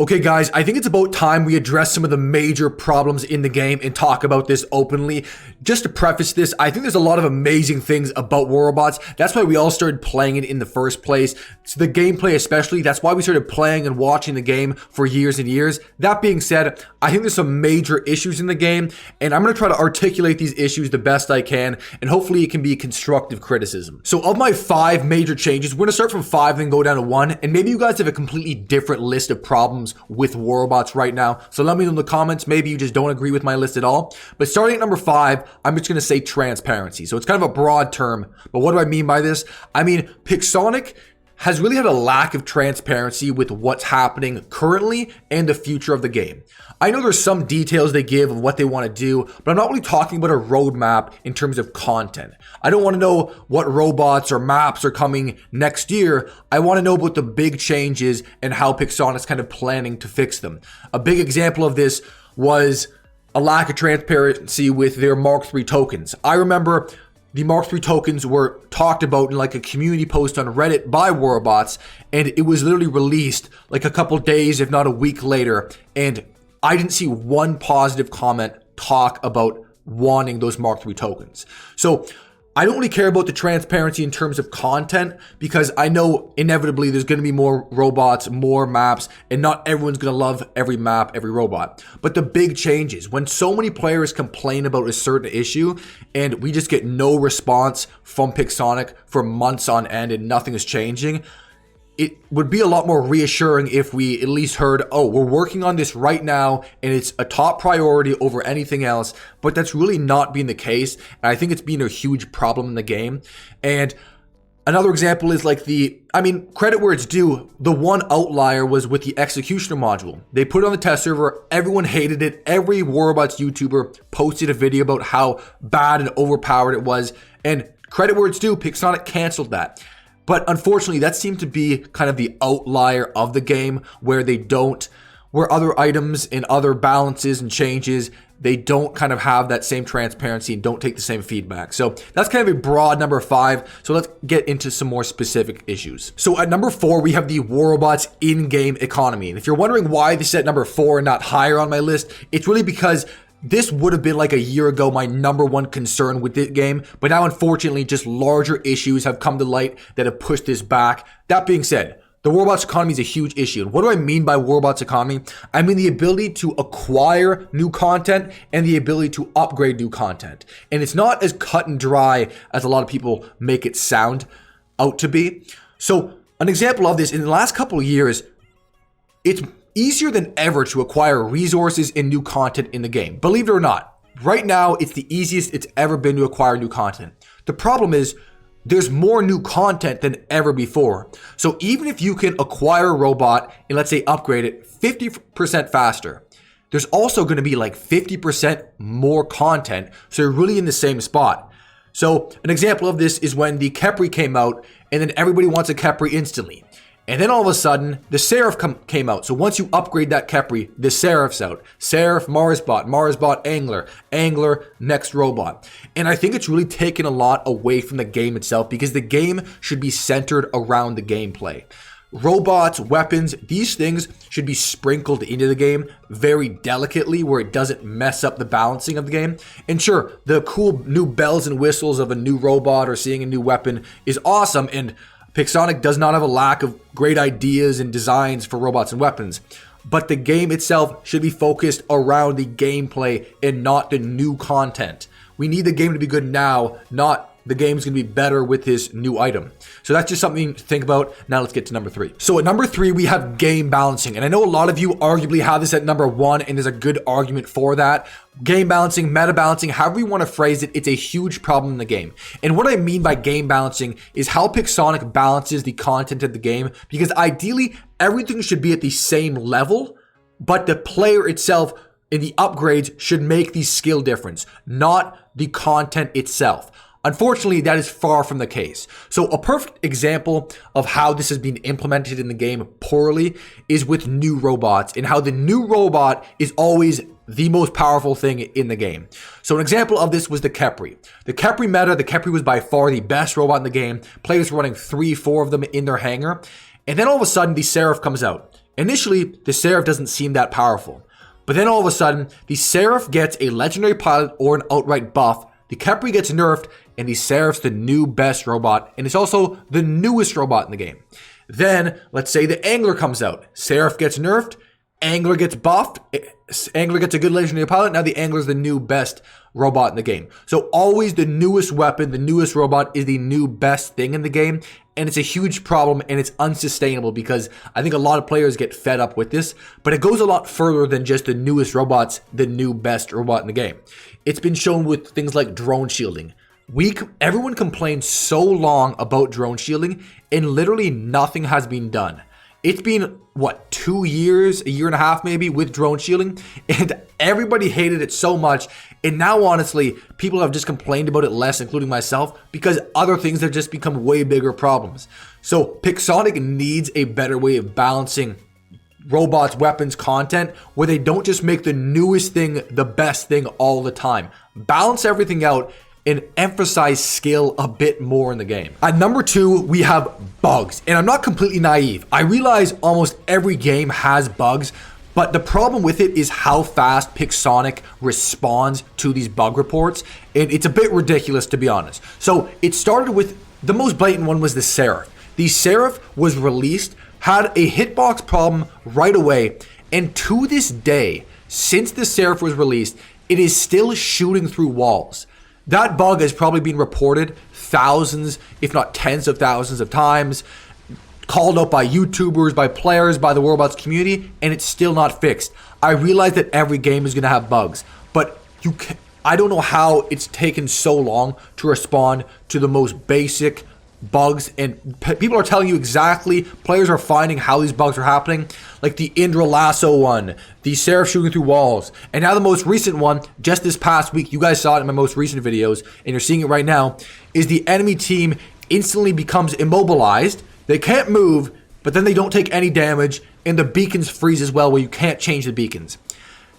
Okay guys, I think it's about time we address some of the major problems in the game and talk about this openly. Just to preface this, I think there's a lot of amazing things about War Robots. That's why we all started playing it in the first place. So the gameplay especially, that's why we started playing and watching the game for years and years. That being said, I think there's some major issues in the game, and I'm going to try to articulate these issues the best I can, and hopefully it can be constructive criticism. So of my 5 major changes, we're going to start from 5 and go down to 1, and maybe you guys have a completely different list of problems with War Robots right now. So let me know in the comments. Maybe you just don't agree with my list at all. But starting at number 5, I'm just going to say transparency. So it's kind of a broad term, but what do I mean by this? I mean, Pixonic has really had a lack of transparency with what's happening currently and the future of the game. I know there's some details they give of what they want to do, but I'm not really talking about a roadmap in terms of content. I don't want to know what robots or maps are coming next year. I want to know about the big changes and how Pixonic's kind of planning to fix them. A big example of this was a lack of transparency with their Mark III tokens. I remember the Mark III tokens were talked about in like a community post on Reddit by War Robots, and it was literally released like a couple days, if not a week later, and I didn't see one positive comment talk about wanting those Mark III tokens. So I don't really care about the transparency in terms of content because I know inevitably there's going to be more robots, more maps, and not everyone's going to love every map, every robot. But the big changes, when so many players complain about a certain issue and we just get no response from Pixonic for months on end and nothing is changing, it would be a lot more reassuring if we at least heard, oh, we're working on this right now and it's a top priority over anything else, but that's really not being the case. And I think it's been a huge problem in the game. And another example is like credit where it's due, the one outlier was with the executioner module. They put it on the test server, everyone hated it, every War Robots YouTuber posted a video about how bad and overpowered it was, and credit where it's due, Pixonic canceled that. But unfortunately, that seemed to be kind of the outlier of the game where where other items and other balances and changes, they don't kind of have that same transparency and don't take the same feedback. So that's kind of a broad number 5. So let's get into some more specific issues. So at number 4, we have the War Robots in-game economy. And if you're wondering why this is at number 4 and not higher on my list, it's really because this would have been like a year ago my number 1 concern with this game, but now unfortunately just larger issues have come to light that have pushed this back. That being said, the War Robots economy is a huge issue. And what do I mean by War Robots economy? I mean the ability to acquire new content and the ability to upgrade new content. And it's not as cut and dry as a lot of people make it sound out to be. So an example of this, in the last couple of years, it's easier than ever to acquire resources and new content in the game. Believe it or not, right now it's the easiest it's ever been to acquire new content. The problem is there's more new content than ever before. So even if you can acquire a robot and let's say upgrade it 50% faster, there's also going to be like 50% more content. So you're really in the same spot. So an example of this is when the Khepri came out and then everybody wants a Khepri instantly. And then all of a sudden, the Seraph came out. So once you upgrade that Khepri, the Seraph's out. Seraph, Marsbot, Angler, next robot. And I think it's really taken a lot away from the game itself because the game should be centered around the gameplay. Robots, weapons, these things should be sprinkled into the game very delicately where it doesn't mess up the balancing of the game. And sure, the cool new bells and whistles of a new robot or seeing a new weapon is awesome, and Pixonic does not have a lack of great ideas and designs for robots and weapons, but the game itself should be focused around the gameplay and not the new content. We need the game to be good now, not the game's going to be better with this new item. So that's just something to think about. Now let's get to number 3. So at number 3, we have game balancing. And I know a lot of you arguably have this at number 1, and there's a good argument for that. Game balancing, meta balancing, however you want to phrase it, it's a huge problem in the game. And what I mean by game balancing is how Pixonic balances the content of the game, because ideally everything should be at the same level, but the player itself in the upgrades should make the skill difference, not the content itself. Unfortunately, that is far from the case. So a perfect example of how this has been implemented in the game poorly is with new robots and how the new robot is always the most powerful thing in the game. So an example of this was the Khepri. The Khepri meta, the Khepri was by far the best robot in the game. Players were running 3-4 of them in their hangar. And then all of a sudden the Seraph comes out. Initially, the Seraph doesn't seem that powerful. But then all of a sudden, the Seraph gets a legendary pilot or an outright buff, the Khepri gets nerfed, and the Seraph's the new best robot, and it's also the newest robot in the game. Then, let's say the Angler comes out. Seraph gets nerfed, Angler gets buffed, Angler gets a good legendary pilot, now the Angler's the new best robot in the game. So always the newest weapon, the newest robot is the new best thing in the game, and it's a huge problem and it's unsustainable because I think a lot of players get fed up with this, but it goes a lot further than just the newest robot's the new best robot in the game. It's been shown with things like drone shielding. Everyone complained so long about drone shielding and literally nothing has been done. It's been, 2 years, a year and a half maybe with drone shielding, and everybody hated it so much. And now, honestly, people have just complained about it less, including myself, because other things have just become way bigger problems. So Pixonic needs a better way of balancing robots, weapons, content, where they don't just make the newest thing the best thing all the time. Balance everything out and emphasize skill a bit more in the game. At number 2, we have bugs. And I'm not completely naive. I realize almost every game has bugs, but the problem with it is how fast Pixonic responds to these bug reports. And it's a bit ridiculous, to be honest. So it started with, the most blatant one was the Seraph. The Seraph was released, had a hitbox problem right away. And to this day, since the Seraph was released, it is still shooting through walls. That bug has probably been reported thousands, if not tens of thousands of times, called out by YouTubers, by players, by the Warbots community, and it's still not fixed. I realize that every game is going to have bugs, but I don't know how it's taken so long to respond to the most basic bugs, and people are telling you exactly, players are finding how these bugs are happening, like the Indra Lasso one, the Seraph shooting through walls, and now the most recent one, just this past week, you guys saw it in my most recent videos, and you're seeing it right now, is the enemy team instantly becomes immobilized, they can't move, but then they don't take any damage, and the beacons freeze as well, where you can't change the beacons.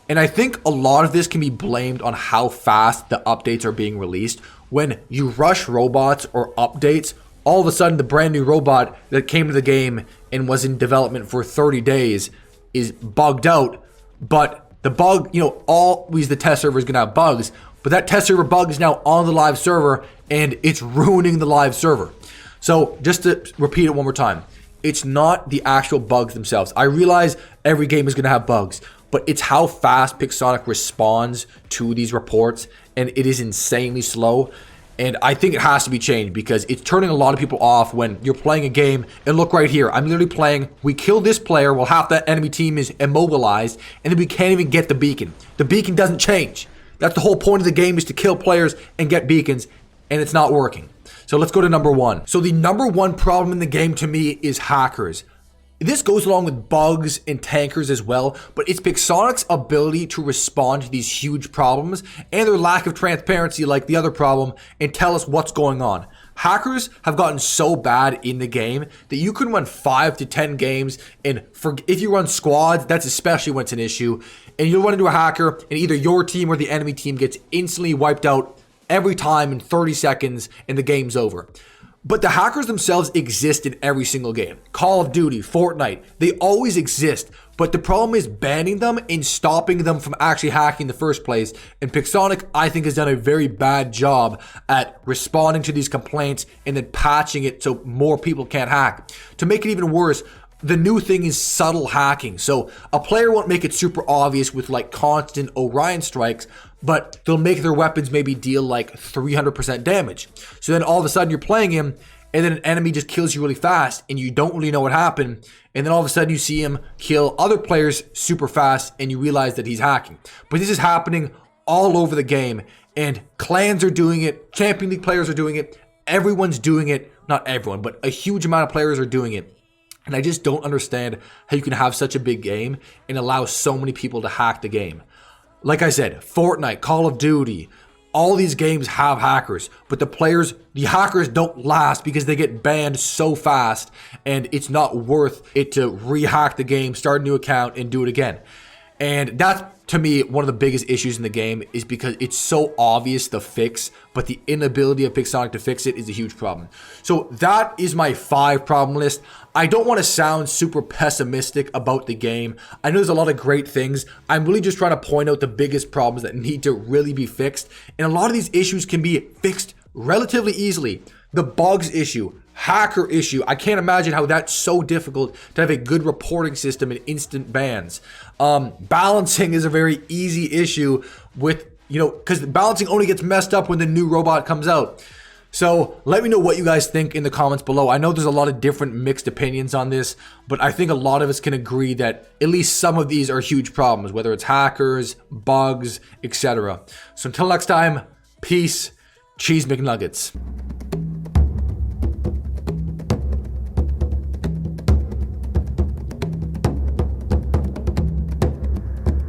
And I think a lot of this can be blamed on how fast the updates are being released. When you rush robots or updates, all of a sudden the brand new robot that came to the game and was in development for 30 days is bugged out. But the bug, always the test server is going to have bugs, but that test server bug is now on the live server and it's ruining the live server. So just to repeat it one more time, it's not the actual bugs themselves. I realize every game is going to have bugs, but it's how fast Pixonic responds to these reports, and it is insanely slow. And I think it has to be changed because it's turning a lot of people off when you're playing a game. And look right here, I'm literally playing, we kill this player while half that enemy team is immobilized, and then we can't even get the beacon. The beacon doesn't change. That's the whole point of the game, is to kill players and get beacons, and it's not working. So let's go to number 1. So the number 1 problem in the game to me is hackers. This goes along with bugs and tankers as well, but it's Pixonic's ability to respond to these huge problems and their lack of transparency, like the other problem, and tell us what's going on. Hackers have gotten so bad in the game that you can run 5 to 10 games, and if you run squads, that's especially when it's an issue, and you'll run into a hacker and either your team or the enemy team gets instantly wiped out every time in 30 seconds and the game's over. But the hackers themselves exist in every single game. Call of Duty, Fortnite, they always exist. But the problem is banning them and stopping them from actually hacking in the first place. And Pixonic, I think, has done a very bad job at responding to these complaints and then patching it so more people can't hack. To make it even worse, the new thing is subtle hacking. So a player won't make it super obvious with like constant Orion strikes, but they'll make their weapons maybe deal like 300% damage. So then all of a sudden you're playing him, and then an enemy just kills you really fast, and you don't really know what happened. And then all of a sudden you see him kill other players super fast, and you realize that he's hacking. But this is happening all over the game, and clans are doing it, Champion League players are doing it, everyone's doing it. Not everyone, but a huge amount of players are doing it. And I just don't understand how you can have such a big game and allow so many people to hack the game. Like I said, Fortnite, Call of Duty, all these games have hackers, but the hackers don't last because they get banned so fast, and it's not worth it to re-hack the game, start a new account, and do it again. And that's, to me, one of the biggest issues in the game is because it's so obvious the fix, but the inability of Pixonic to fix it is a huge problem. So that is my 5 problem list. I don't want to sound super pessimistic about the game. I know there's a lot of great things. I'm really just trying to point out the biggest problems that need to really be fixed. And a lot of these issues can be fixed relatively easily. The bugs issue, hacker issue. I can't imagine how that's so difficult to have a good reporting system and instant bans. Balancing is a very easy issue with, because balancing only gets messed up when the new robot comes out. So let me know what you guys think in the comments below. I know there's a lot of different mixed opinions on this, but I think a lot of us can agree that at least some of these are huge problems, whether it's hackers, bugs, etc. So until next time, peace, cheese McNuggets.